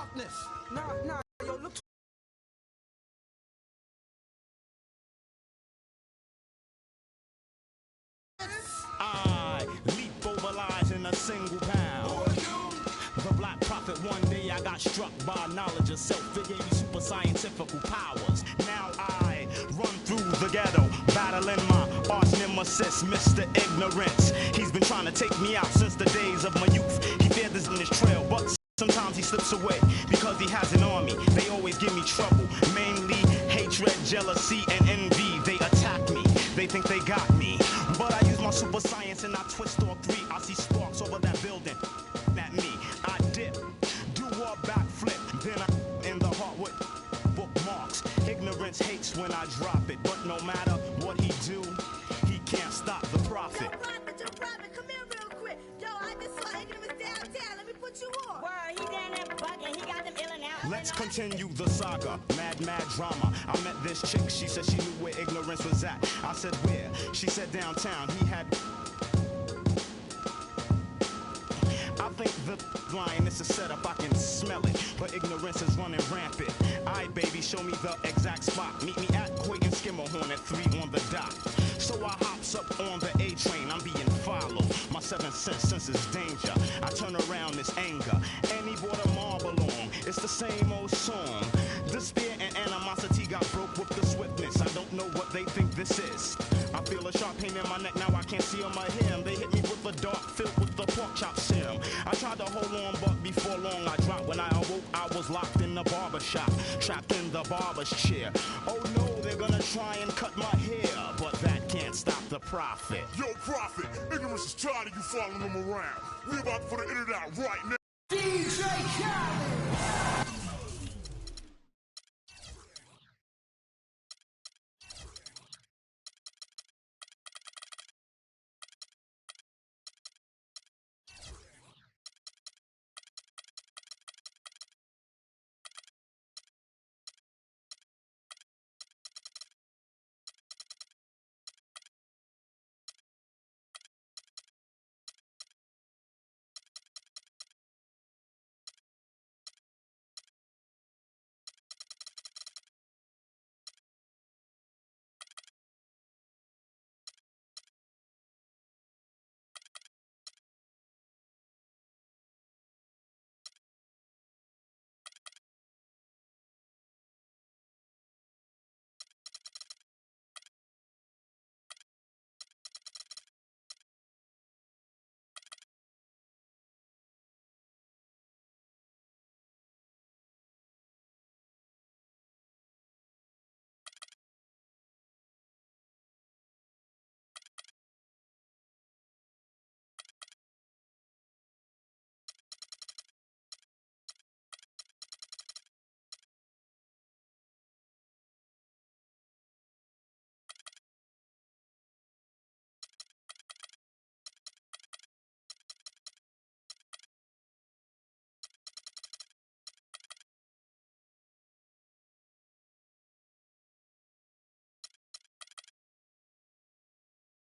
sharpness. Nah, yo, look. I leap over lies in a single pound. The Black Prophet, one day I got struck by knowledge of self. It gave me super scientific powers. Now I run through the ghetto, battling my arch nemesis, Mr. Ignorance. He's been trying to take me out since the days of my youth. He feared this in his trail, but sometimes he slips away because he has an army. They always give me trouble, mainly hatred, jealousy, and envy. They attack me, they think they got me. But I use my super science and I twist all three. I see sparks over that building at me. I dip, do a backflip, then I'm in the heart with bookmarks. Ignorance hates when I drop it, but no matter what he do, he can't stop the prophet. Yo, prophet, come here real quick. Yo, I just saw Ignorance downtown. Let me put you on. Word, he down there bugging. He got them ill and out. Let's continue the saga, mad drama. I met this chick, she said she knew where Ignorance was at. I said where? She said downtown. He had... I think the line is a setup, I can smell it, but Ignorance is running rampant. Aight, baby, show me the exact spot. Meet me at Quake and Skimmerhorn at 3 on the dot. So I hops up on the A train, I'm being followed. My 7th sense is danger. I turn around, it's anger. And he brought a marble along. It's the same old song. Despair and animosity got broke with the swiftness. I don't know what they think this is. I feel a sharp pain in my neck, now I can't see on my hair. They hit me with a dart filled with the pork chop serum. I tried to hold on, but before long I dropped. When I awoke, I was locked in the barber shop, trapped in the barber's chair. Oh no, they're gonna try and cut my hair, but that can't stop the prophet. Yo, prophet, Ignorance is tired of you following him around. We about to put an internet out right now. DJ Khaled.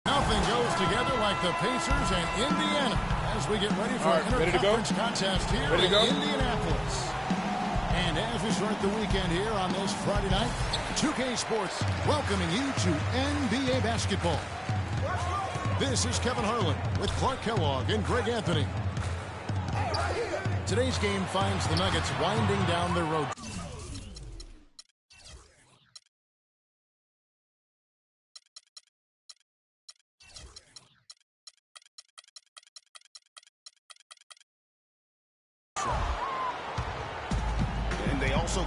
Nothing goes together like the Pacers and Indiana as we get ready for an interconference contest here in Indianapolis. And as we start the weekend here on this Friday night, 2K Sports welcoming you to NBA basketball. This is Kevin Harlan with Clark Kellogg and Greg Anthony. Today's game finds the Nuggets winding down their road.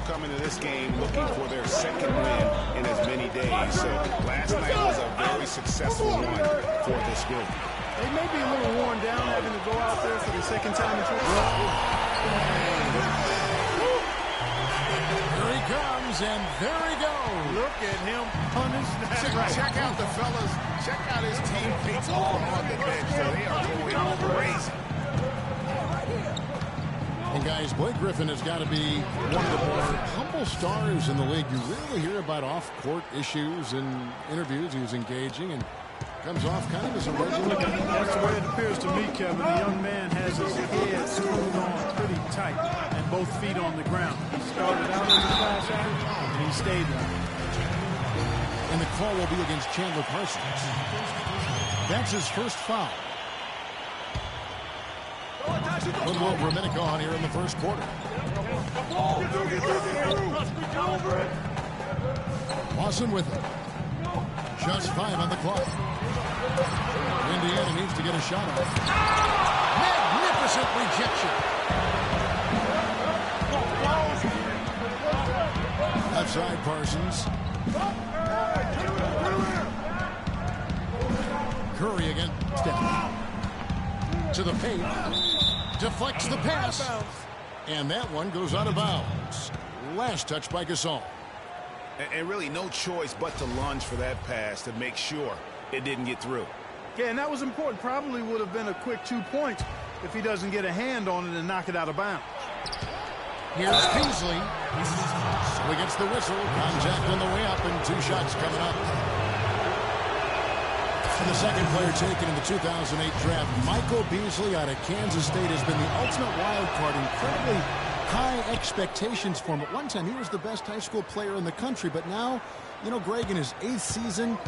Come into this game looking for their second win in as many days. So last night was a very successful one for this group. They may be a little worn down having to go out there for the second time in 2 years. Here he comes, and there he goes. Look at him punish that. Check out the fellas. Check out his teammates all on the bench. So they are going crazy. And guys, Blake Griffin has got to be one of the more humble stars in the league. You rarely hear about off-court issues and interviews. He was engaging and comes off kind of as a regular guy. That's the way it appears to me, Kevin. The young man has his head screwed on pretty tight. And both feet on the ground. He started out as a pass act, and he stayed there. And the call will be against Chandler Parsons. That's his first foul. A little over a minute gone here in the first quarter. Lawson with it. Just 5 on the clock. Indiana needs to get a shot on it. Magnificent rejection. Left side, Parsons. Curry again. Step to the paint. Deflects the pass. And that one goes out of bounds. Last touch by Gasol. And really no choice but to lunge for that pass to make sure it didn't get through. Yeah, and that was important. Probably would have been a quick 2 points if he doesn't get a hand on it and knock it out of bounds. Here's Beasley. So he gets the whistle. Contact on the way up and 2 shots coming up. And the second player taken in the 2008 draft, Michael Beasley out of Kansas State, has been the ultimate wild card. Incredibly high expectations for him. At one time, he was the best high school player in the country, but now, you know, Greg, in his 8th season,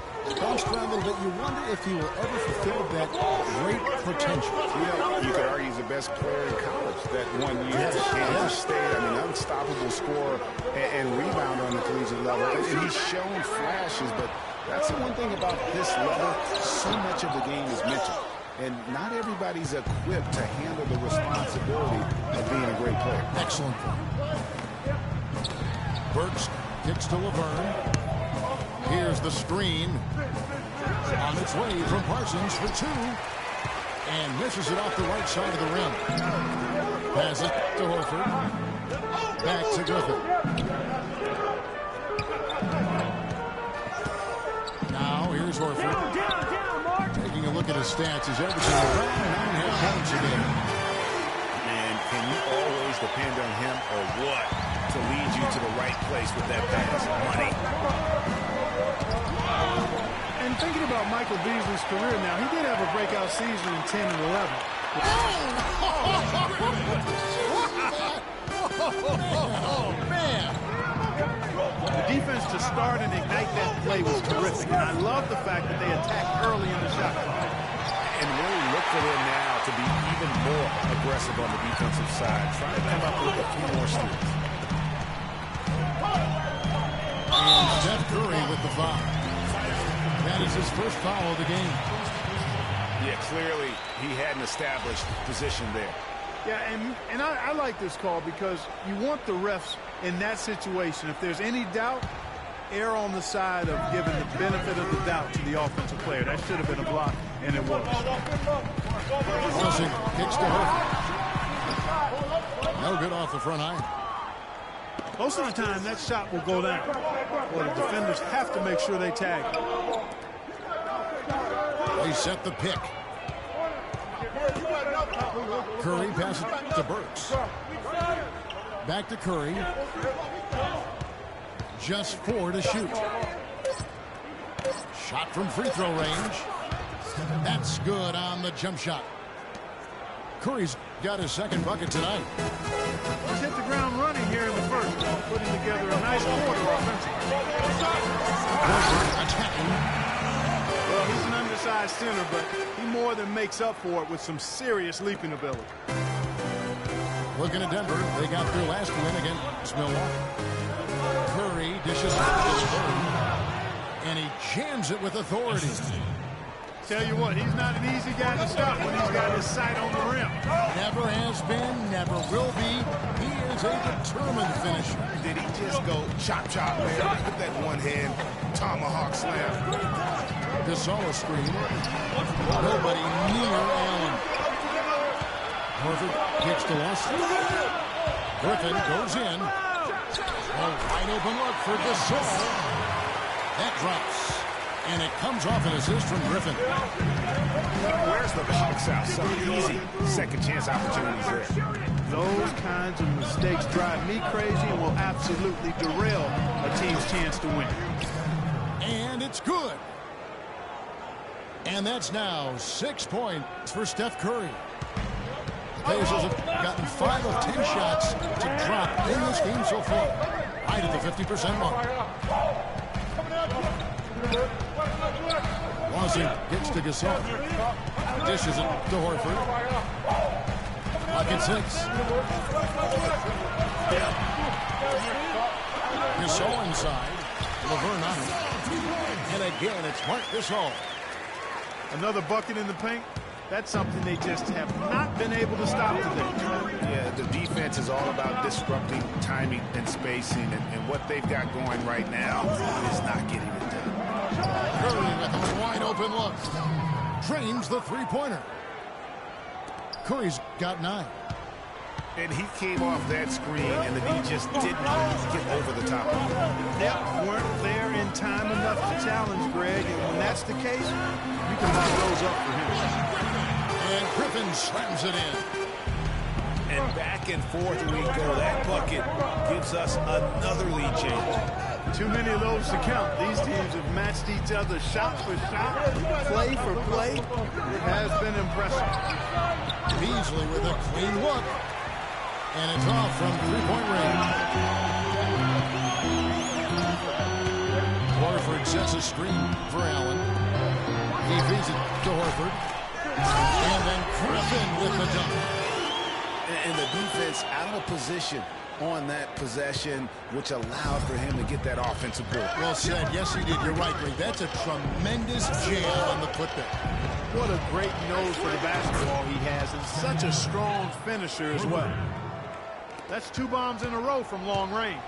bounced around a little bit. You wonder if he will ever fulfill that great potential. You could argue he's the best player in college that 1 year at Kansas State. I mean, unstoppable scorer and rebounder on the collegiate level. And he's shown flashes, but that's the one thing about this level. So much of the game is mental. And not everybody's equipped to handle the responsibility of being a great player. Excellent point. Burks kicks to Laverne. Here's the screen. On its way from Parsons for 2. And misses it off the right side of the rim. Pass it to Horford. Back to Griffin. Now here's Horford. Taking a look at his stats, he's averaging around 9.5 points a game. And can you always depend on him or what to lead you to the right place with that pass? Money. And thinking about Michael Beasley's career now, he did have a breakout season in 10 and 11. Oh, man. The defense to start and ignite that play was terrific. And I love the fact that they attacked early in the shot clock. And really look for them now to be even more aggressive on the defensive side, trying to come up with a few more steals. And Steph Curry with the foul. That is his first foul of the game. Yeah, clearly he had an established position there. Yeah, and I like this call because you want the refs in that situation. If there's any doubt, err on the side of giving the benefit of the doubt to the offensive player. That should have been a block, and it was. Wilson kicks to Horford. No good off the front iron. Most of the time, that shot will go down. Well, the defenders have to make sure they tag it. They set the pick. Curry passes to Burks. Back to Curry. Just 4 to shoot. Shot from free throw range. That's good on the jump shot. Curry's got his second bucket tonight. He's hit the ground running here in the first, putting together a nice quarter offensively. Attacking. Well, he's an undersized center, but he more than makes up for it with some serious leaping ability. Looking at Denver, they got their last win against Milwaukee. Curry dishes it to Laverne, and he jams it with authority. Tell you what, he's not an easy guy to stop when he's got his sight on the rim. Never has been, never will be. He is a determined finisher. Did he just go chop, chop, man? With that one-hand tomahawk slam. Gasol screen. Nobody near Allen. Horford kicks to Lawson. Griffin goes in. A wide open look for Gasol. That drops. And it comes off an assist from Griffin. Where's the box out? Some easy second chance opportunities there. Those kinds of mistakes drive me crazy and will absolutely derail a team's chance to win. And it's good. And that's now 6 points for Steph Curry. The Pacers have gotten 5 of 10 shots to drop in this game so far. Right at the 50% mark. Lawson gets to Gasol. Dishes it to Horford. Clock at 6. Gasol inside. Laverne on him. And again, it's Marc Gasol. Another bucket in the paint. That's something they just have not been able to stop today. Yeah, the defense is all about disrupting timing and spacing, and what they've got going right now is not getting it done. Curry with a wide open look. Drains the three-pointer. Curry's got 9. And he came off that screen, and the D just didn't get over the top of him. Depth weren't there in time enough to challenge Greg, and when that's the case, you can lock those up for him. And Griffin slams it in. And back and forth we go. That bucket gives us another lead change. Too many of those to count. These teams have matched each other shot for shot, play for play. It has been impressive. Beasley with a clean look. And it's off from three-point range. Horford sets a screen for Allen. He feeds it to Horford. And then Griffin with the dunk. And the defense out of position on that possession, which allowed for him to get that offensive board. Well said. Yes, he did. You're right, Greg. That's a tremendous jam on the putback. What a great nose for the basketball he has, and such a strong finisher as well. That's 2 bombs in a row from long range.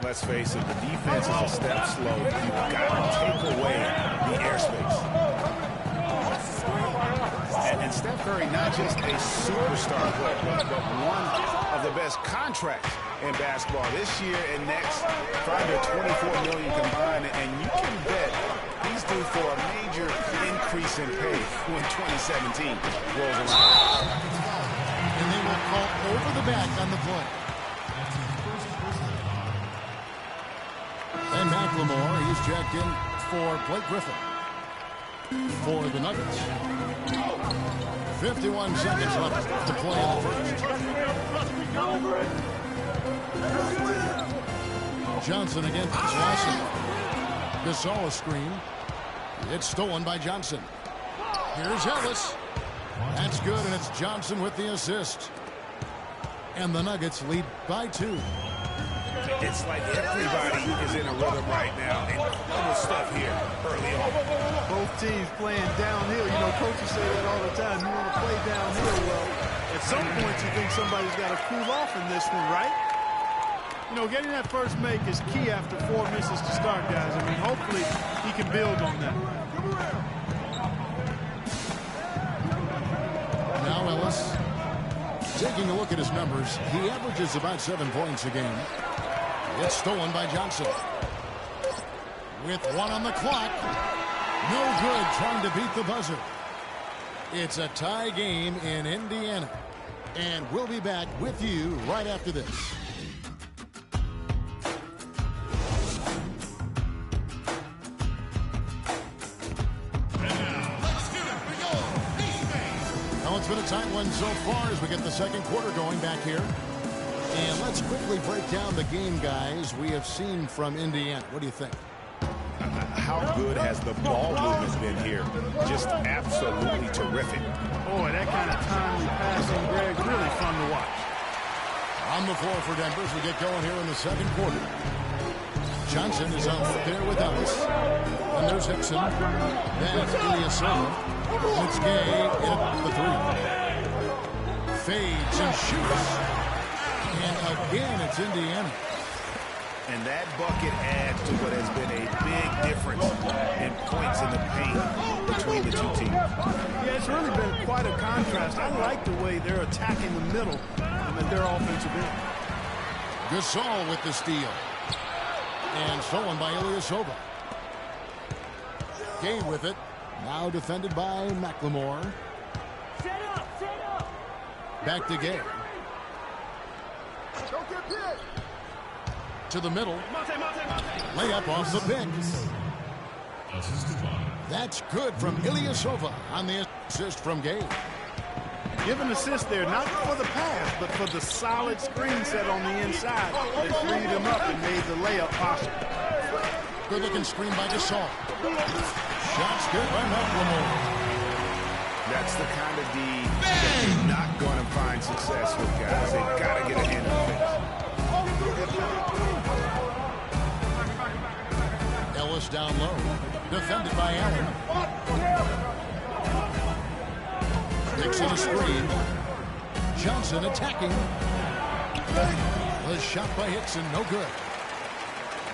Let's face it, the defense is a step slow. You've got to take away the airspace. And Steph Curry, not just a superstar player, but one of the best contracts in basketball this year and next. $5 to $24 million combined, and you can bet he's due for a major increase in pay when 2017 rolls around. And they will call over the back on the play. And McLemore, he's checked in for Blake Griffin for the Nuggets. 51 seconds left to play in the first. Johnson against Lawson. Gasol a screen. It's stolen by Johnson. Here's Ellis. That's good, and it's Johnson with the assist. And the Nuggets lead by 2. It's like everybody is in a rhythm right now, and double stuff here early on. Both teams playing downhill. You know, coaches say that all the time. You want to play downhill. Well, at some point, you think somebody's got to cool off in this one, right? You know, getting that first make is key after 4 misses to start, guys. I mean, hopefully he can build on that. Now Ellis, taking a look at his numbers, he averages about 7 points a game. It's stolen by Johnson. With 1 on the clock. No good trying to beat the buzzer. It's a tie game in Indiana. And we'll be back with you right after this. Well, it's been a tight one so far as we get the second quarter going back here. And let's quickly break down the game, guys, we have seen from Indiana. What do you think? How good has the ball movement been here? Just absolutely terrific. Boy, that kind of timely passing, Greg, really fun to watch. On the floor for Denver as we get going here in the second quarter. Johnson is out there with Ellis. And there's Hickson. Then Ilyasova. It's Gay in the 3. Fades and shoots. And again, it's Indiana. And that bucket adds to what has been a big difference in points in the paint between the 2 teams. Yeah, it's really been quite a contrast. I like the way they're attacking the middle and their offensive end. Gasol with the steal. And stolen by Ilyasova. Gay with it. Now defended by McLemore. Set up, set up. Back to Gay. To the middle. Layup off the pick. That's good from Ilyasova on the assist from Gay. Give an assist there, not for the pass, but for the solid screen set on the inside that freed him up and made the layup possible. Good-looking screen by Gasol. Shots good by McLemore. That's the kind of D that you're not going to find success with, guys. They've got to get a hand in the face. Ellis down low. Defended by Allen. Dixon a screen. Johnson attacking. The shot by Hickson, no good.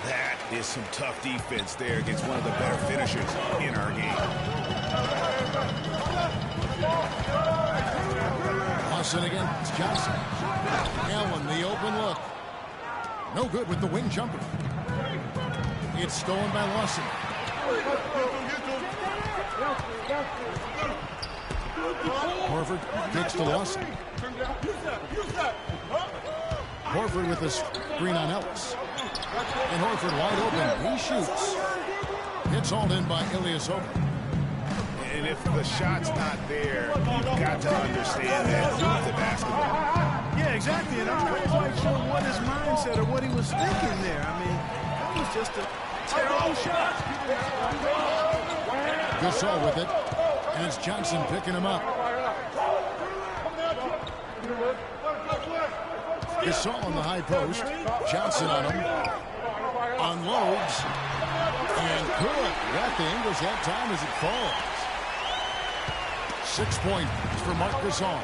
That is some tough defense there against one of the better finishers in our game. Lawson against Johnson. Allen, the open look. No good with the wing jumper. It's stolen by Lawson. Horford kicks to Lawson. Horford with a screen on Ellis. And Horford wide open. He shoots. It's all in by Ilyasova. And if the shot's not there, you've got to understand that with the basketball. Yeah, exactly. And I'm not quite sure what his mindset or what he was thinking there. I mean, that was just a terrible shot. Gasol with it. And it's Johnson picking him up. Gasol on the high post. Johnson on him. Unloads. And good. Got the Ingles that time as it falls. 6 points for Marc Gasol.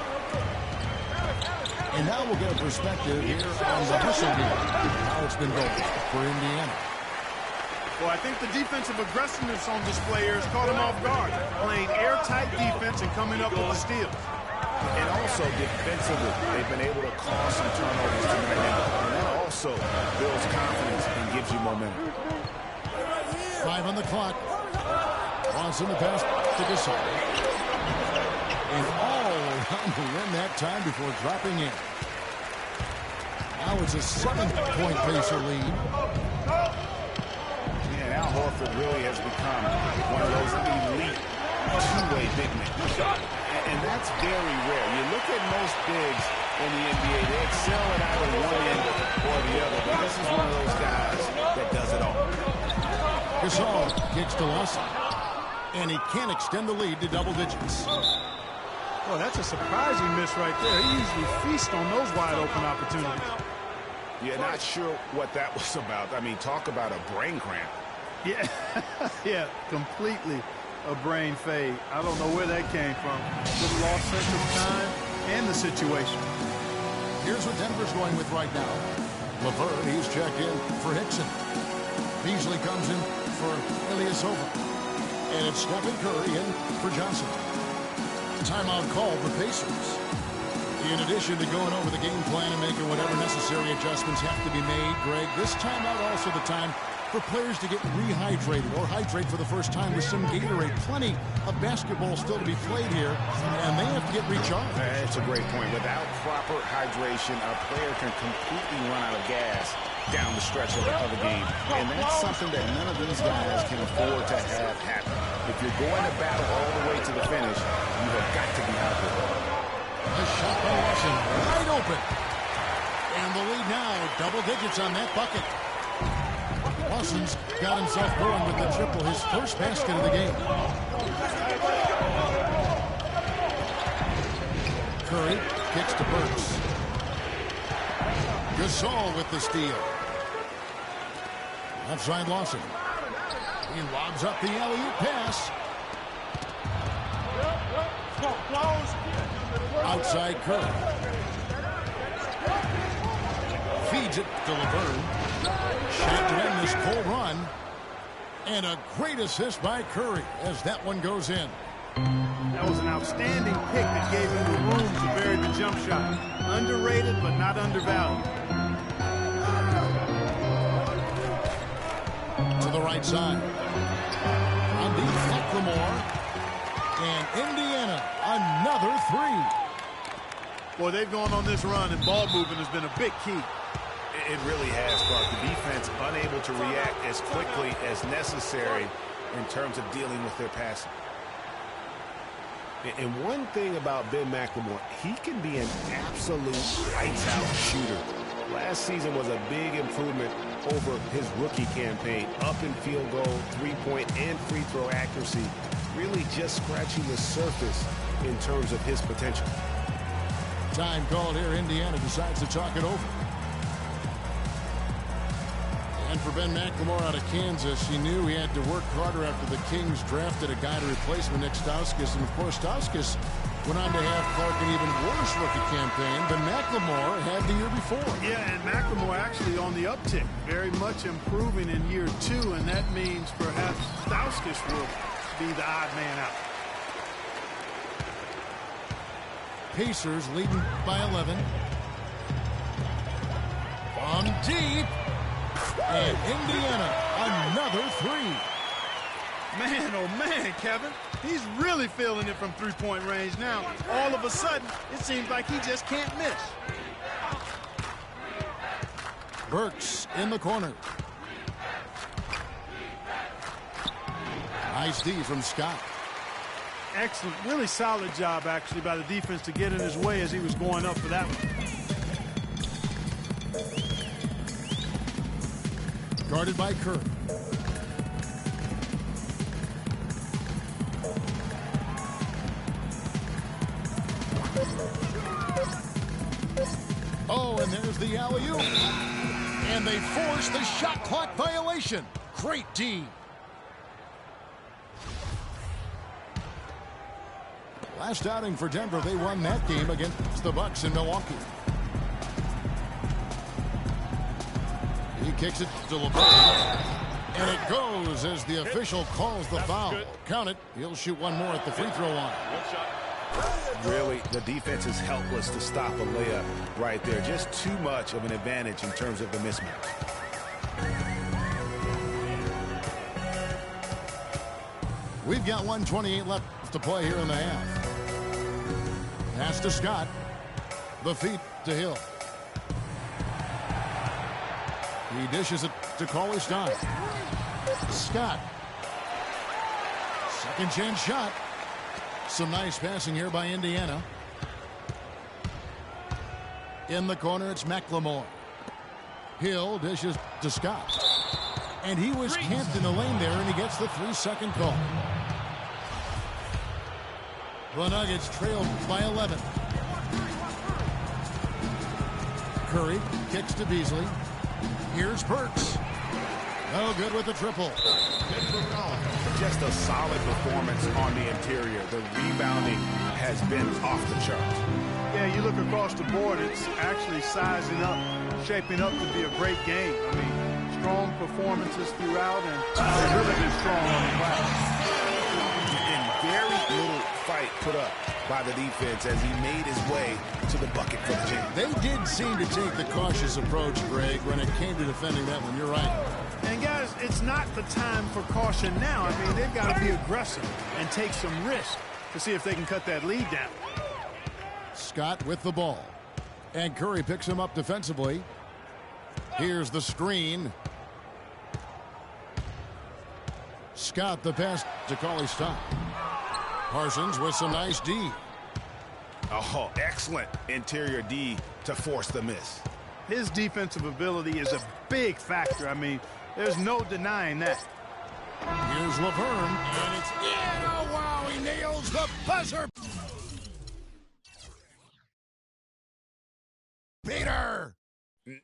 And now we'll get a perspective here on the hustle game. How it's been going for Indiana. Well, I think the defensive aggressiveness on display here has caught him off guard. Playing airtight defense and coming up with the steals. And also defensively, they've been able to cause some turnovers tonight. And that also builds confidence and gives you momentum. 5 on the clock. Bronson the pass to Gasol. And all around the rim that time before dropping in. Now it's a 7-point Pacer lead. Yeah, now Horford really has become one of those elite two-way big men. And that's very rare. You look at most bigs in the NBA, they excel at either one end or the other. But this is one of those guys that does it all. Gasol kicks to Lawson. And he can't extend the lead to double digits. Well, that's a surprising miss right there. He usually feasts on those wide open opportunities. Yeah, not sure what that was about. I mean, talk about a brain cramp. Yeah, yeah, completely a brain fade. I don't know where that came from. Just lost sense of time and the situation. Here's what Denver's going with right now. LeVert, he's checked in for Hickson. Beasley comes in for Ilyasova. And it's Stephen Curry in for Johnson. Timeout call for Pacers. In addition to going over the game plan and making whatever necessary adjustments have to be made, Greg, this timeout also the time for players to get rehydrated or hydrate for the first time with some Gatorade. Plenty of basketball still to be played here, and they have to get recharged. That's a great point. Without proper hydration, a player can completely run out of gas down the stretch of the game. And that's something that none of these guys can afford to have happen. If you're going to battle all the way to the finish, you have got to be hydrated. A shot by Lawson, wide open. And the lead now, double digits on that bucket. Lawson's got himself going with the triple, his first basket of the game. Curry kicks to Burks. Gasol with the steal. Outside Lawson. He lobs up the alley-oop pass. Outside Curry. Feeds it to LeVert. Shot to end this cold run. And a great assist by Curry as that one goes in. That was an outstanding pick that gave him the room to bury the jump shot. Underrated, but not undervalued. To the right side. On the McLemore. And Indiana, another three. Boy, they've gone on this run, and ball movement has been a big key. It really has, Clark. The defense unable to react as quickly as necessary in terms of dealing with their passing. And one thing about Ben McLemore, he can be an absolute lights-out shooter. Last season was a big improvement over his rookie campaign. Up in field goal, three-point, and free throw accuracy. Really just scratching the surface in terms of his potential. Time called here. Indiana decides to talk it over. And for Ben McLemore out of Kansas, he knew he had to work harder after the Kings drafted a guy to replace him, Nick Stauskas. And, of course, Stauskas went on to have Clark an even worse rookie campaign than McLemore had the year before. Yeah, and McLemore actually on the uptick, very much improving in year 2, and that means perhaps Stauskas will be the odd man out. Pacers leading by 11. From deep. And Indiana, another three. Man, oh man, Kevin. He's really feeling it from three-point range now. All of a sudden, it seems like he just can't miss. Burks in the corner. Nice D from Scott. Excellent, really solid job, actually, by the defense to get in his way as he was going up for that one. Guarded by Kerr. Oh, and there's the alley-oop. And they force the shot clock violation. Great D. Last outing for Denver, they won that game against the Bucks in Milwaukee. He kicks it to LeBron. And it goes as the official calls the foul. Count it. He'll shoot one more at the free throw line. Really, the defense is helpless to stop a layup right there. Just too much of an advantage in terms of the mismatch. We've got 1:28 left to play here in the half. Pass to Scott. The feet to Hill. He dishes it to Cauley-Stein. Scott. Second chance shot. Some nice passing here by Indiana. In the corner, it's McLemore. Hill dishes to Scott. And he was camped in the lane there, and he gets the 3-second call. The Nuggets trailed by 11. Curry kicks to Beasley. Here's Burks. No good with the triple. Just a solid performance on the interior. The rebounding has been off the charts. Yeah, you look across the board, it's actually sizing up, shaping up to be a great game. I mean, strong performances throughout, and really been strong on the glass. And very little fight put up by the defense as he made his way to the bucket for the jam. They did seem to take the cautious approach, Greg, when it came to defending that one. You're right. And guys, it's not the time for caution now. I mean, they've got to be aggressive and take some risk to see if they can cut that lead down. Scott with the ball. And Curry picks him up defensively. Here's the screen. Scott the pass to Cauley-Stein. Parsons with some nice D. Oh, excellent interior D to force the miss. His defensive ability is a big factor. I mean, there's no denying that. Here's Laverne, and it's in. Oh, wow, he nails the buzzer. Peter.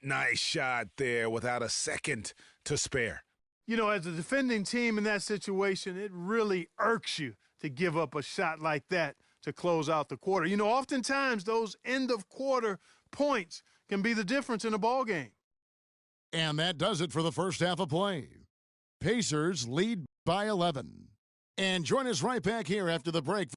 Nice shot there without a second to spare. You know, as a defending team in that situation, it really irks you to give up a shot like that to close out the quarter. You know, oftentimes those end-of-quarter points can be the difference in a ball game. And that does it for the first half of play. Pacers lead by 11. And join us right back here after the break.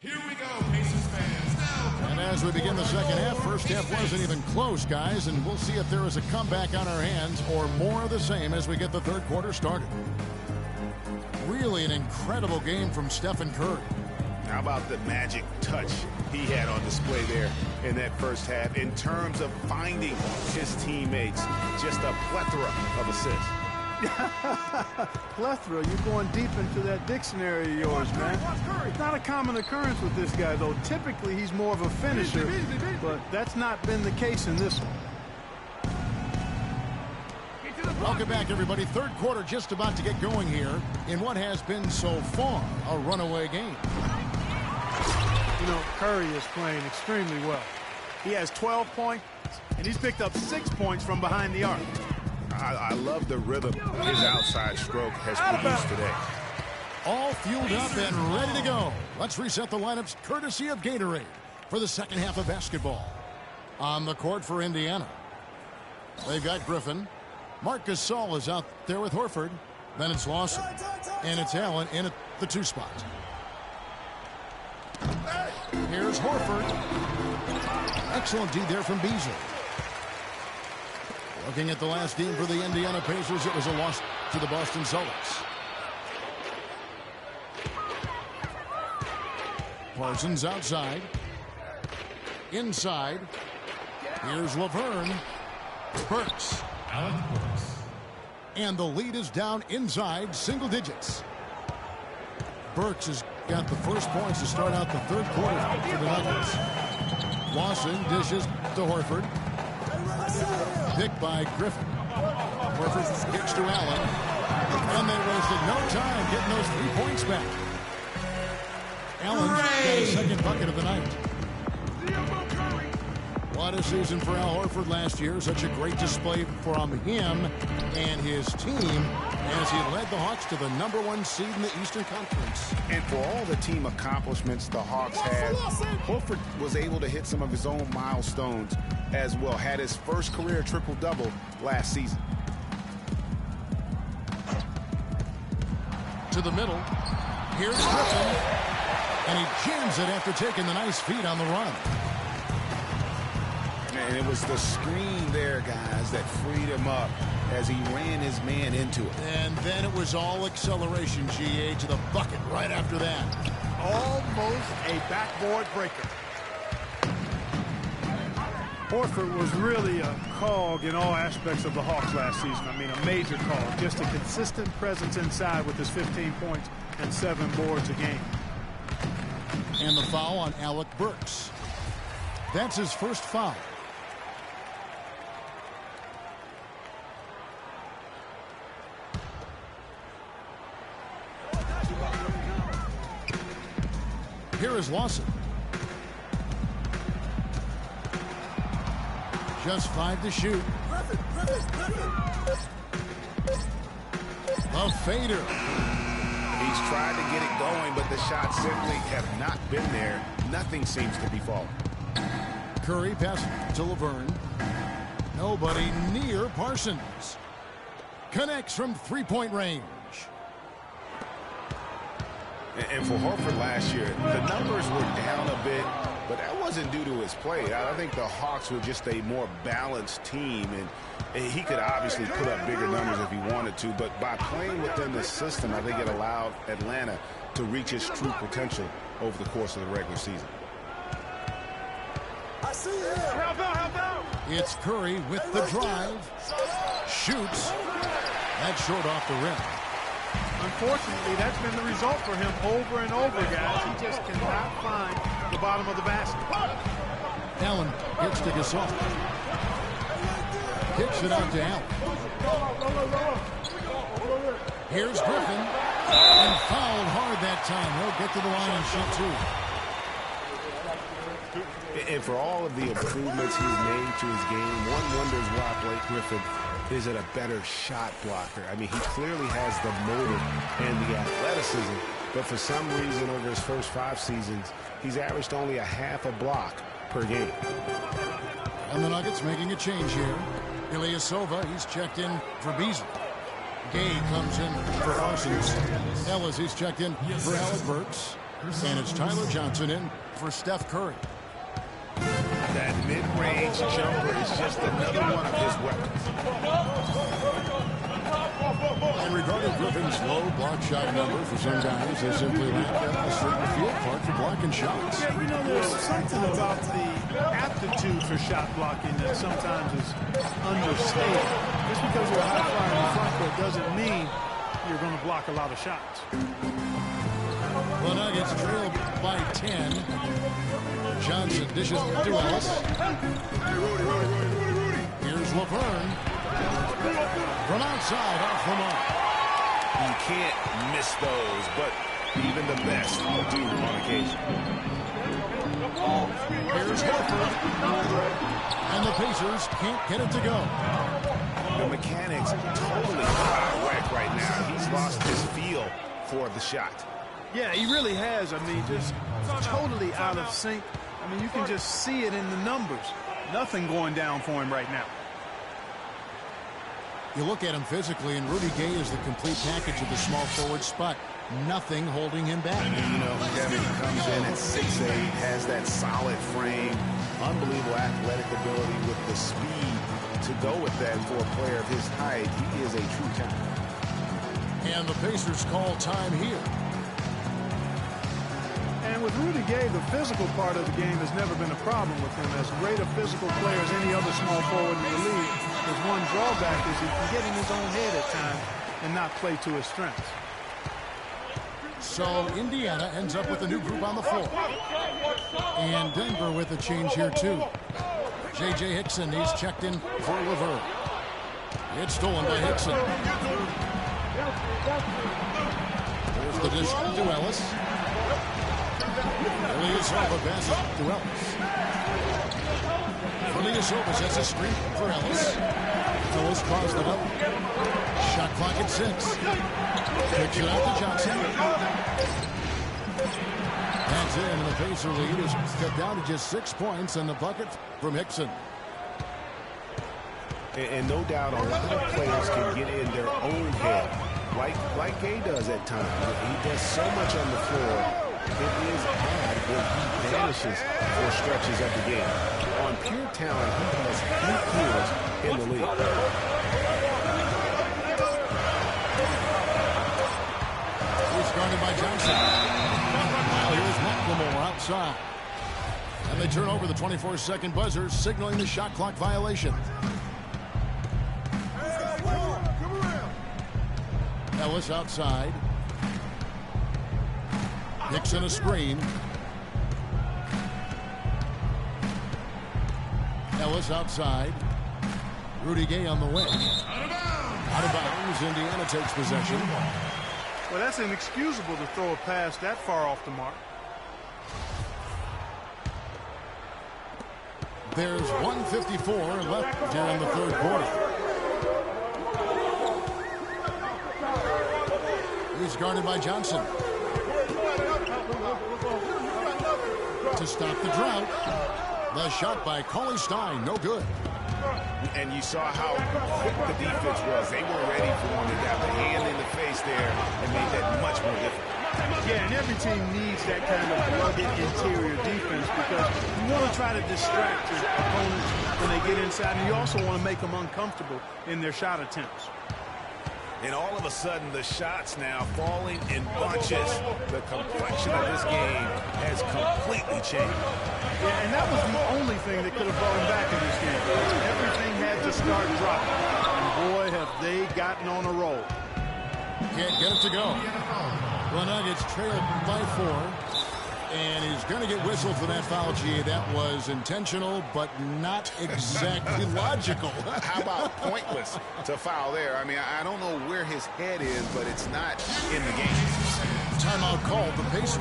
Here we go, Pacers fans. Now. And as we begin the second half, first half wasn't even close, guys, and we'll see if there is a comeback on our hands or more of the same as we get the third quarter started. Really an incredible game from Stephen Curry. How about the magic touch he had on display there in that first half in terms of finding his teammates? Just a plethora of assists. Plethora, you're going deep into that dictionary of yours, man. It's not a common occurrence with this guy, though. Typically, he's more of a finisher, but that's not been the case in this one. Welcome back, everybody. Third quarter just about to get going here in what has been so far a runaway game. You know, Curry is playing extremely well. He has 12 points, and he's picked up 6 points from behind the arc. I love the rhythm his outside stroke has produced today. All fueled up and ready to go. Let's reset the lineups courtesy of Gatorade for the second half of basketball. On the court for Indiana, they've got Griffin. Marc Gasol is out there with Horford. Then it's Lawson. And it's Allen in at the 2 spot. Here's Horford. Excellent D there from Beasley. Looking at the last game for the Indiana Pacers, it was a loss to the Boston Celtics. Parsons outside. Inside. Here's Laverne. Burks. And the lead is down inside single digits. Burks has got the first points to start out the third quarter for the Nuggets. Lawson dishes to Horford. Picked by Griffin. Horford kicks to Allen. And they wasted no time getting those 3 points back. Allen's got a second bucket of the night. What a season for Al Horford last year. Such a great display from him and his team as he led the Hawks to the #1 seed in the Eastern Conference. And for all the team accomplishments the Hawks had, Horford was able to hit some of his own milestones as well. Had his first career triple-double last season. To the middle. Here's Griffin. And he jams it after taking the nice feed on the run. And it was the screen there, guys, that freed him up as he ran his man into it. And then it was all acceleration, GA, to the bucket right after that. Almost a backboard breaker. Horford was really a cog in all aspects of the Hawks last season. I mean, a major cog. Just a consistent presence inside with his 15 points and 7 boards a game. And the foul on Alec Burks. That's his first foul. Here is Lawson. Just 5 to shoot. A fader. He's tried to get it going, but the shots simply have not been there. Nothing seems to be falling. Curry passes to Laverne. Nobody near Parsons. Connects from 3-point range. And for Horford last year, the numbers were down a bit, but that wasn't due to his play. I think the Hawks were just a more balanced team, and he could obviously put up bigger numbers if he wanted to, but by playing within the system, I think it allowed Atlanta to reach its true potential over the course of the regular season. It's Curry with the drive. Shoots. That's short off the rim. Unfortunately, that's been the result for him over and over, guys. He just cannot find the bottom of the basket. Allen gets to Gasol. Kicks it out to Allen. Here's Griffin. And fouled hard that time. He'll get to the line and shoot 2. And for all of the improvements he's made to his game, one wonders why Blake Griffin isn't a better shot blocker. I mean, he clearly has the motor and the athleticism, but for some reason over his first 5 seasons, he's averaged only a half a block per game. And the Nuggets making a change here. Ilyasova, he's checked in for Beasley. Gay comes in for Parsons. Ellis, he's checked in for Alec Burks. And it's Tyler Johnson in for Steph Curry. That mid-range jumper is just another one of his weapons. And regarding Griffin's low block shot number, for some guys, they simply lack a certain field part for blocking shots. Yeah, you know, there's something about the aptitude for shot blocking that sometimes is understated. Just because you're a high flyer in the front court doesn't mean you're going to block a lot of shots. The Nuggets trail by 10. Johnson dishes to Ellis. Here's Laverne. From outside, off the mark. You can't miss those, but even the best do on occasion. Here's Horford. And the Pacers can't get it to go. The mechanics totally out of whack right now. He's lost his feel for the shot. Yeah, he really has. I mean, just totally out of sync. I mean, you can just see it in the numbers. Nothing going down for him right now. You look at him physically, and Rudy Gay is the complete package of the small forward spot. Nothing holding him back. You know, Kevin comes in at 6'8", has that solid frame, unbelievable athletic ability with the speed to go with that for a player of his height. He is a true talent. And the Pacers call time here. And with Rudy Gay, the physical part of the game has never been a problem with him. As great a physical player as any other small forward in the league, his one drawback is he can get in his own head at times and not play to his strengths. So Indiana ends up with a new group on the floor. And Denver with a change here too. J.J. Hickson, he's checked in for Laverne. It's stolen by Hickson. There's the dish to Ellis. Ilyasova passes to Ellis. Ilyasova sets a screen for Ellis. Ellis crossed it up. Shot clock at 6. Kicks it out to Johnson. That's in, and the Pacer lead is cut down to just 6 points, and the bucket from Hickson. And no doubt a lot of players can get in their own head, like Gay does at times. He does so much on the floor. It is odd when he vanishes for stretches of the game. On pure talent, he has 8 years in the league. He's guarded by Johnson. Now here's McLemore outside. And they turn over the 24-second buzzer, signaling the shot clock violation. Ellis outside. Hickson a screen. Ellis outside. Rudy Gay on the wing. Out of bounds. Indiana takes possession. Well, that's inexcusable to throw a pass that far off the mark. There's 1:54 left here in the third quarter. He's guarded by Johnson. To stop the drought. The shot by Cauley Stein, no good. And you saw how quick the defense was. They were ready for him. They got the hand in the face there and made that much more difficult. Yeah, and every team needs that kind of rugged interior defense because you want to try to distract your opponents when they get inside, and you also want to make them uncomfortable in their shot attempts. And all of a sudden, the shots now falling in bunches. The complexion of this game has completely changed. Yeah, and that was the only thing that could have brought him back in this game. Everything had to start dropping. And boy, have they gotten on a roll. Can't get it to go. The Nuggets trailed by 4. And he's going to get whistled for that foul, G. That was intentional, but not exactly logical. How about pointless to foul there? I mean, I don't know where his head is, but it's not in the game. Timeout called the Pacers.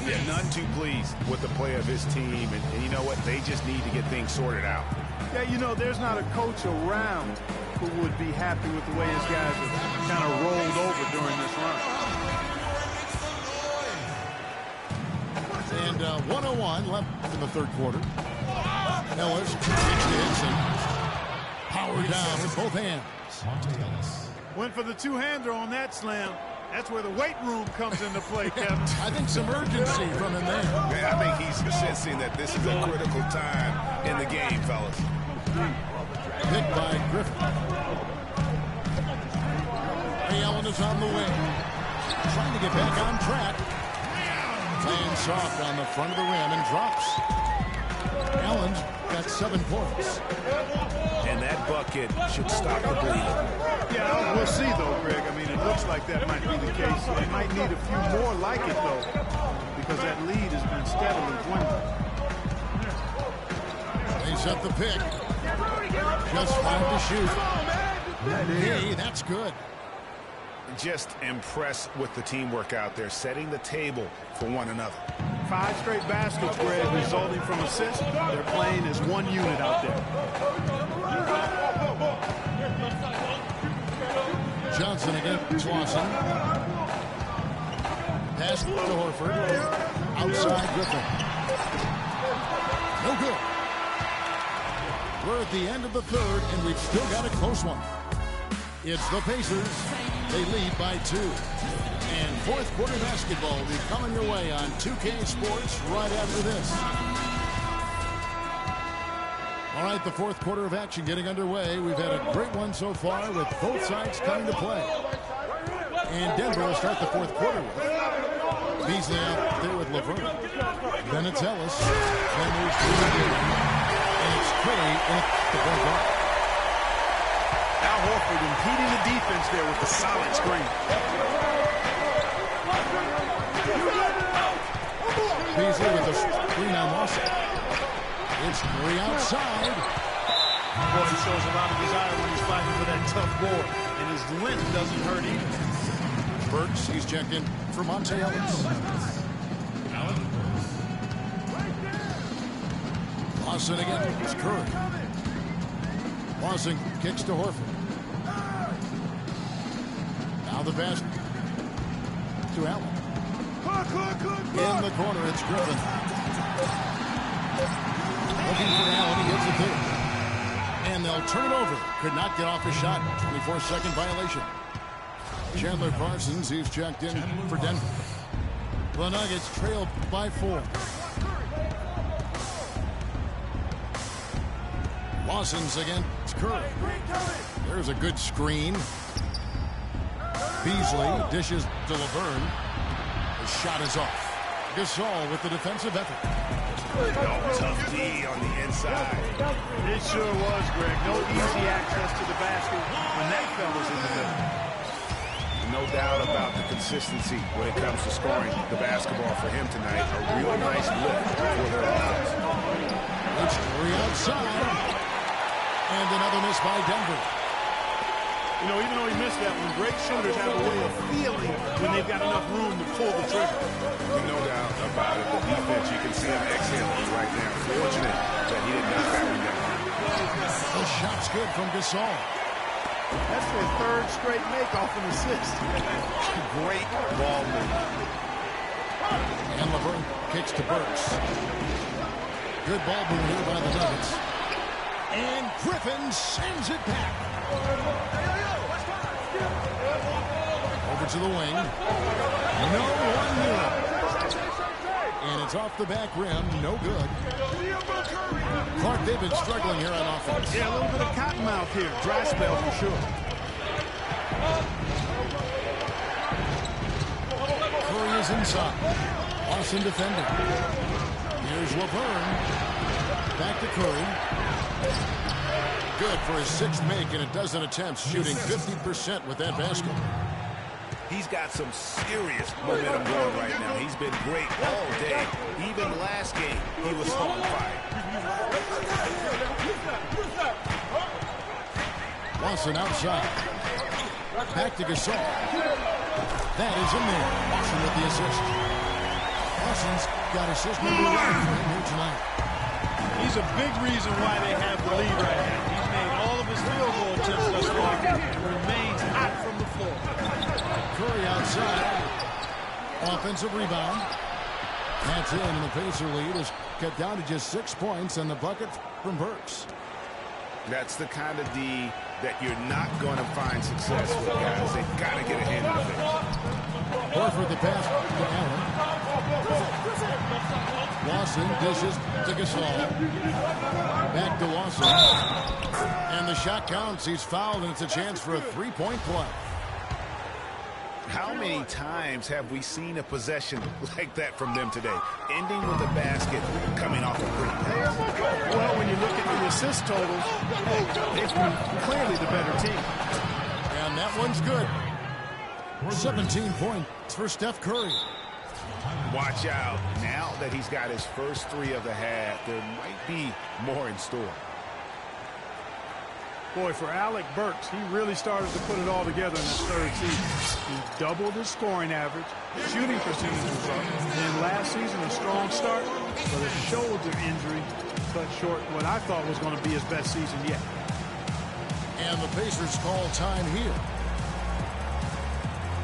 Yeah, none too pleased with the play of his team. And you know what? They just need to get things sorted out. Yeah, you know, there's not a coach around who would be happy with the way his guys have kind of rolled over during this run. And 1:01 left in the third quarter. Ellis kicks to Hickson. Power down with both hands. Went for the two-hander on that slam. That's where the weight room comes into play, Kevin. I think some urgency from him there. Man, I think he's sensing that this is a critical time in the game, fellas. Picked by Griffin. Ray Allen is on the wing. Trying to get back on track. Playing soft on the front of the rim and drops. Allen's got 7 points. And that bucket should stop the bleeding. Yeah, we'll see, though, Greg. I mean, it looks like that might be the case. They might need a few more like it, though, because that lead has been steadily dwindling. They set the pick. Just 5 to shoot. Hey, that's good. Just impressed with the teamwork out there, setting the table for one another. 5 straight baskets, Greg, resulting from assists. They're playing as one unit out there. Johnson against Lawson. Pass to Horford. Outside Griffin. No good. We're at the end of the third, and we've still got a close one. It's the Pacers. They lead by 2. And fourth quarter basketball will be coming your way on 2K Sports right after this. All right, the fourth quarter of action getting underway. We've had a great one so far with both sides coming to play. And Denver will start the fourth quarter with Beasley out there with Laverne. Then it's Ellis. Then there's Green. And it's Curry at the point guard. Al Horford impeding the defense there with the solid screen. Beasley with the screen on Lawson. It's Curry outside. Boy, he shows a lot of desire when he's fighting for that tough board. And his length doesn't hurt either. Burks, he's checked in for Monte Ellis. Lawson again. It's Curry. Lawson kicks to Horford. Now the basket to Allen. In the corner, it's Griffin. Looking for Allen, he gets it through. And they'll turn it over. Could not get off a shot. 24-second violation. Chandler Parsons, he's checked in for Denver. The Nuggets trail by 4. Lawson's against Curry. There's a good screen. Beasley dishes to Laverne. The shot is off. Gasol with the defensive effort. Tough D on the inside. It sure was, Greg. No easy access to the basket when that fella's in the middle. No doubt about the consistency when it comes to scoring the basketball for him tonight. A real nice lift for their offense. It's Curry outside. And another miss by Denver. You know, even though he missed that one, great shooters have a way of feeling when they've got enough room to pull the trigger. No doubt about it. The defense, you can see him exhaling right now. Fortunate that he didn't knock that one down. The shot's good from Gasol. That's their third straight make off an assist. Great ball movement. And Laverne kicks to Burks. Good ball movement here by the Nuggets. And Griffin sends it back. Over to the wing. No one near. And it's off the back rim. No good. Clark, they've been struggling here on offense. Yeah, a little bit of cottonmouth here. Dry spell for sure. Curry is inside. Lawson defending. Here's Laverne. Back to Curry. Good for his 6th make in a dozen attempts, shooting 50% with that basket. He's got some serious momentum going right now. He's been great all day. Even last game, he was on fire. Lawson outside. Back to Gasol. That is in there. Lawson with the assist. Lawson's got assist number 1 here tonight. He's a big reason why they have the lead right now. He's made all of his field goal attempts thus far and remains hot from the floor. Curry outside. Offensive rebound. That's in, and the Pacer lead is cut down to just 6 points, and the bucket from Burks. That's the kind of D that you're not going to find success with, guys. They've got to get a hand in the face. Horford the pass to Allen. Lawson dishes to Gasol. Back to Lawson. And the shot counts. He's fouled, and it's a chance for a three-point play. How many times have we seen a possession like that from them today? Ending with a basket, coming off a great pass. Well, when you look at the assist totals, they've been clearly the better team. And that one's good. 17 points for Steph Curry. Watch out. Now that he's got his first three of the half, there might be more in store. Boy, for Alec Burks, he really started to put it all together in his third season. He doubled his scoring average, shooting percentage was up, and last season a strong start, but a shoulder injury cut short what I thought was going to be his best season yet. And the Pacers call time here.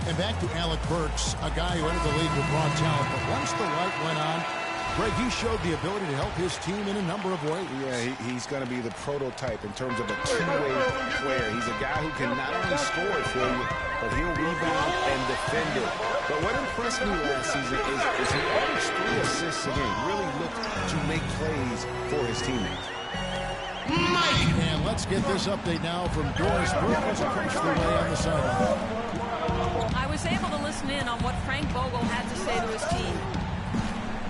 And back to Alec Burks, a guy who entered the league with raw talent, but once the light went on, Greg, he showed the ability to help his team in a number of ways. Yeah, he's going to be the prototype in terms of a two-way player. He's a guy who can not only score it for you, but he'll rebound and defend it. But what impressed me last season is he averaged 3 assists a game. Really looked to make plays for his teammates. And let's get this update now from Doris Burke as it comes the way on the sideline. I was able to listen in on what Frank Vogel had to say to his team.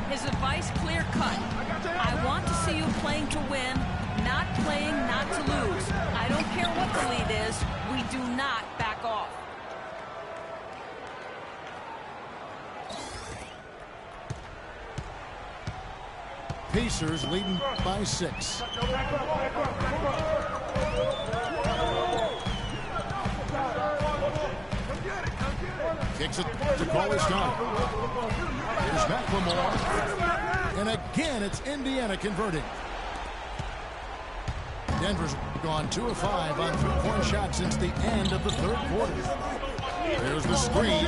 His advice clear-cut. I want to see you playing to win, not playing not to lose. I don't care what the lead is. We do not back off. Pacers leading by 6. Kicks it to Cauley-Stein. Here's McLemore. And again, it's Indiana converting. Denver's gone 2 of 5 on 3-point shots since the end of the third quarter. There's the screen.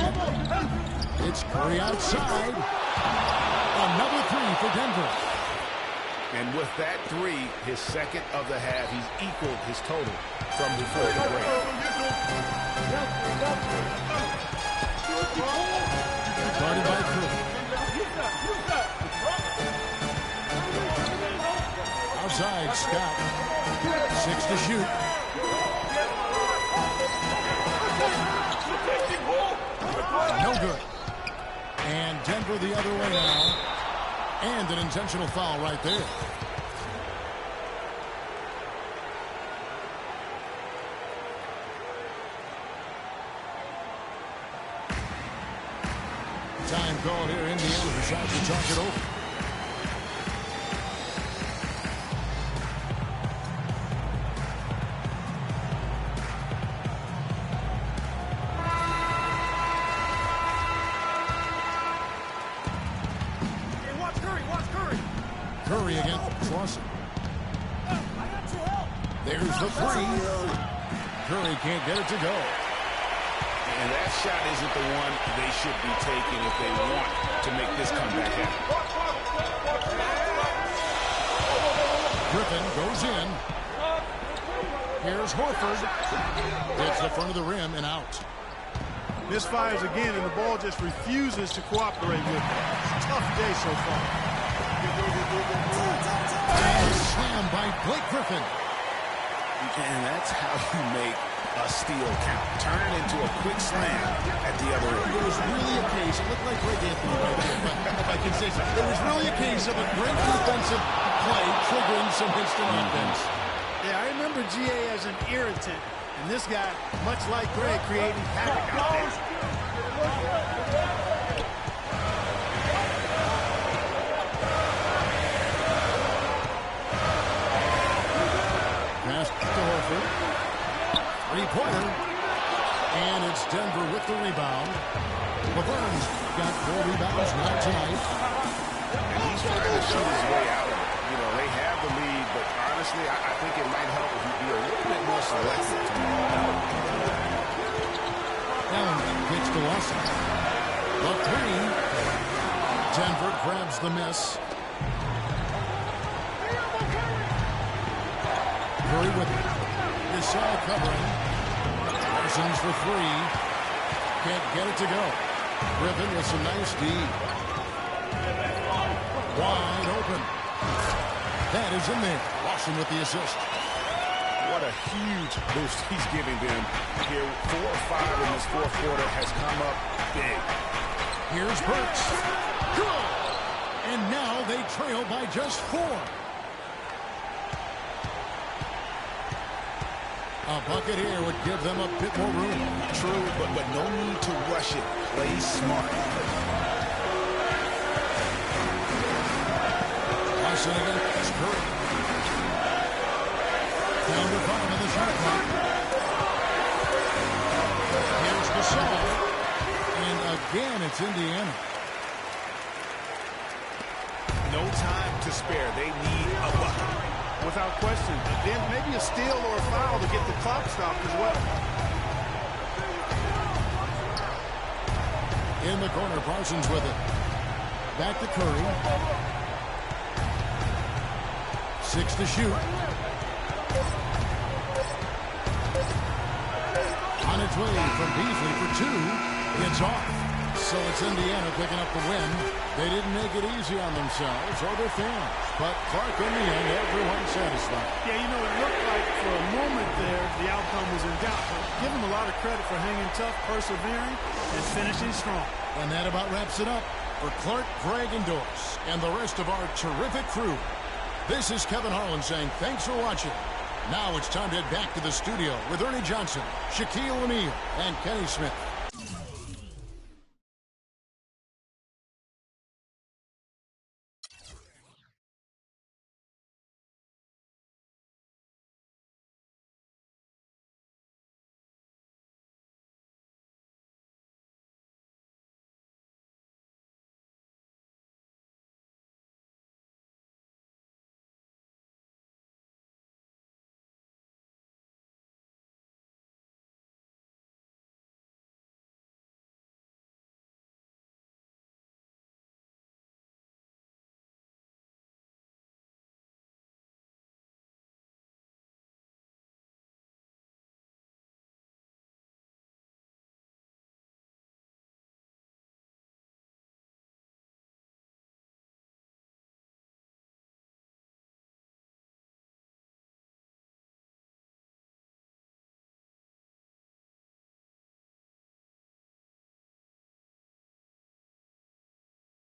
It's Curry outside. Another 3 for Denver. And with that 3, his second of the half, he's equaled his total from before the break. Guarded by Curry. Outside, Scott. 6 to shoot. No good. And Denver the other way now. And an intentional foul right there. Time called here. Indiana decides to talk it over. Hey, watch Curry, watch Curry. Curry against Lawson. There's the 3. Curry can't get it to go. And that shot isn't the one they should be taking if they want to make this comeback happen. Griffin goes in. Here's Horford. Hits the front of the rim and out. Misfires again, and the ball just refuses to cooperate with him. It's a tough day so far. And slam by Blake Griffin. And that's how you make a steal count. Turn it into a quick slam at the other end. It was really a case, it looked like Greg Anthony right there, but if I can say so, it was really a case of a great defensive play triggering some instant offense. Yeah, I remember GA as an irritant, and this guy, much like Greg, creating havoc out there. Pass to Horford. 3-pointer. And it's Denver with the rebound. Laverne's got 4 rebounds now tonight. And he's trying to shoot his way out of it. You know, they have the lead, but honestly, I think it might help if he'd be a little bit more selective tomorrow. Allen gets to Lawson. The 3. Denver grabs the miss. Curry with it. Gasol covering. Parsons for three. Can't get it to go. Griffin with some nice D. Wide open. That is in there. Lawson with the assist. What a huge boost he's giving them here. 4 or 5 in this fourth quarter has come up big. Here's Burks. Good. And now they trail by just 4. A bucket here would give them a bit more room. True, but no need to rush it. Play smart. Lawson against Curry. Down to 5 in the shot clock. Here's Gasol. And again, it's Indiana. No time to spare. They need a bucket. Without question. Then maybe a steal or a foul to get the clock stopped as well. In the corner, Parsons with it. Back to Curry. 6 to shoot. On its way from Beasley for 2. It's off. So it's Indiana picking up the win. They didn't make it easy on themselves or their fans. But Clark, in the end, everyone's satisfied. Yeah, you know, it looked like for a moment there the outcome was in doubt. But give them a lot of credit for hanging tough, persevering, and finishing strong. And that about wraps it up for Clark, Greg, and Doris, and the rest of our terrific crew. This is Kevin Harlan saying thanks for watching. Now it's time to head back to the studio with Ernie Johnson, Shaquille O'Neal, and Kenny Smith.